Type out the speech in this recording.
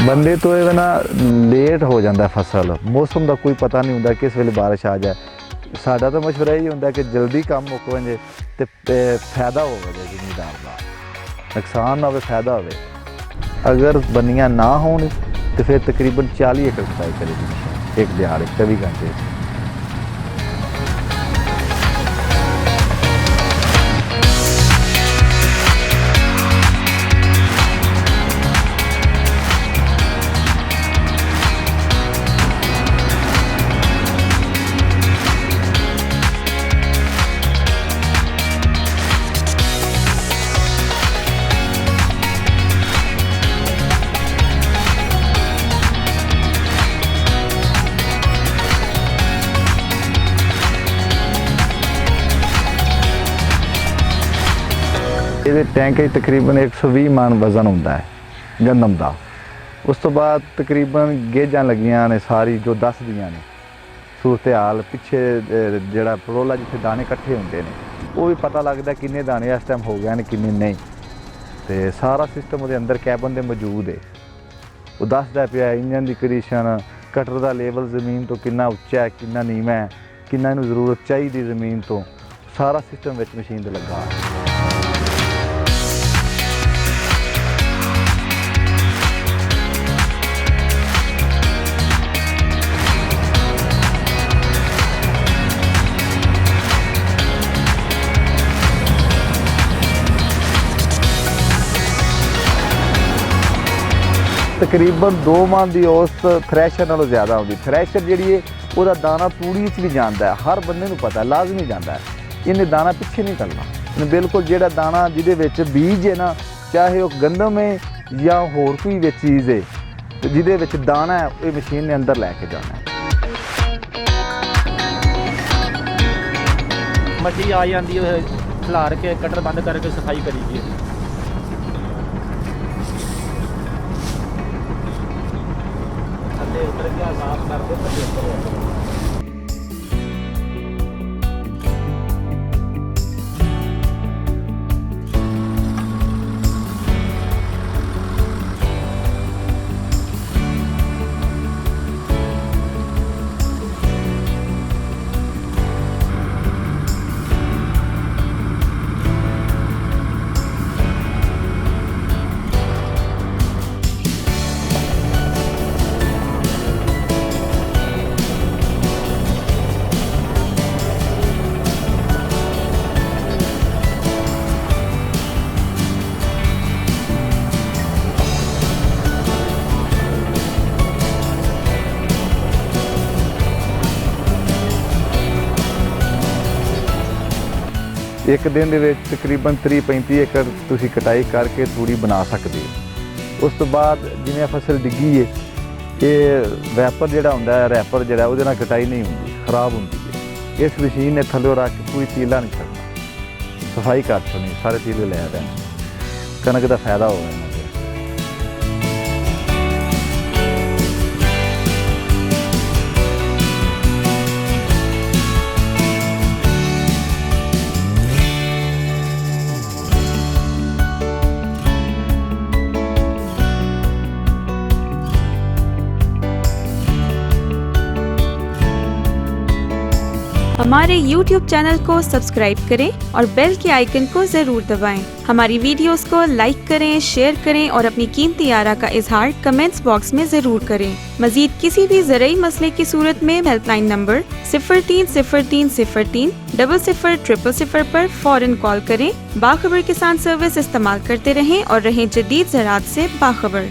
ਬੰਦੇ ਤੋਂ ਇਹ ਨਾ ਲੇਟ ਹੋ ਜਾਂਦਾ ਫਸਲ, ਮੌਸਮ ਦਾ ਕੋਈ ਪਤਾ ਨਹੀਂ ਹੁੰਦਾ ਕਿਸ ਵੇਲੇ ਬਾਰਿਸ਼ ਆ ਜਾਏ। ਸਾਡਾ ਤਾਂ ਮਸ਼ਵਰਾ ਇਹ ਹੁੰਦਾ ਕਿ ਜਲਦੀ ਕੰਮ ਮੁੱਕ ਵਜੇ ਤੇ ਫਾਇਦਾ ਹੋਵੇ ਜ਼ਿਮੀਂਦਾਰ ਦਾ, ਨੁਕਸਾਨ ਨਾ ਹੋਵੇ, ਫਾਇਦਾ ਹੋਵੇ। ਅਗਰ ਬੰਨੀਆਂ ਨਾ ਹੋਣ तो फिर तकरीबन 40 एकड़ कटाई करेगी एक दिहाड़े 24 घंटे। ये टैंक तकरीबन 120 मन वजन होंदा है गंदम का। उस तो बाद तकरीबन गेजां लगियां ने सारी जो दस दियां ने सूरत हाल पिछे जड़ा परोला जिथे दाने इकट्ठे होंदे ने वो भी पता लगता किन्ने दाने इस टाइम हो गए ने किन्ने नहीं। तो सारा सिस्टम वो अंदर कैबन दे मौजूद है। वो दसदा पिया इंजन की कंडीशन, कटर का लेवल जमीन तो कितना उच्चा है कितना नीवा है, कितना इनू जरूरत चाहिए जमीन तो, सारा सिस्टम विच मशीन ते लगा। तकरीबन 2 मन की औसत थ्रैशर नालों ज़्यादा आती। थ्रैशर जी है वो दाना तूड़ी भी जाता है, हर बंदे को पता है, लाजमी जाता है। इन्हें दाना पिछे नहीं करना, इन्हें बिल्कुल जो दाना जिदे बीज है ना, चाहे वह गंदम है या होर कोई चीज़ है, तो जिदे दाना है वो मशीन ने अंदर लैके जाना है। मछली आ जाती है, खिलार के कटर बंद करके सफाई करी। उतर गया साफ कर दे। एक दिन के तकरीबन 30-35 एकड़ तुसी कटाई करके तूड़ी बना सकते हो। उस तो बाद जिवें फसल डिग्गी है, ये वैपर जिहड़ा हुंदा है, रैपर जिहड़ा उहदे नाल कटाई नहीं हुंदी, खराब हुंदी है। इस मशीन ने थल्ले रख के कोई तीला नहीं छड्डना, सफाई कर छोड़नी, सारे तीले लै देने, कनक का फायदा होगा। हमारे YouTube चैनल को सब्सक्राइब करें और बेल के आइकन को ज़रूर दबाएं। हमारी वीडियोस को लाइक करें, शेयर करें और अपनी कीमती आरा का इजहार कमेंट्स बॉक्स में ज़रूर करें। मज़ीद किसी भी ज़रूरी मसले की सूरत में हेल्पलाइन नंबर 030303 000000 पर फ़ौरन कॉल करें। बाखबर किसान सर्विस इस्तेमाल करते रहें और रहें जदीद ज़राअत से बाखबर।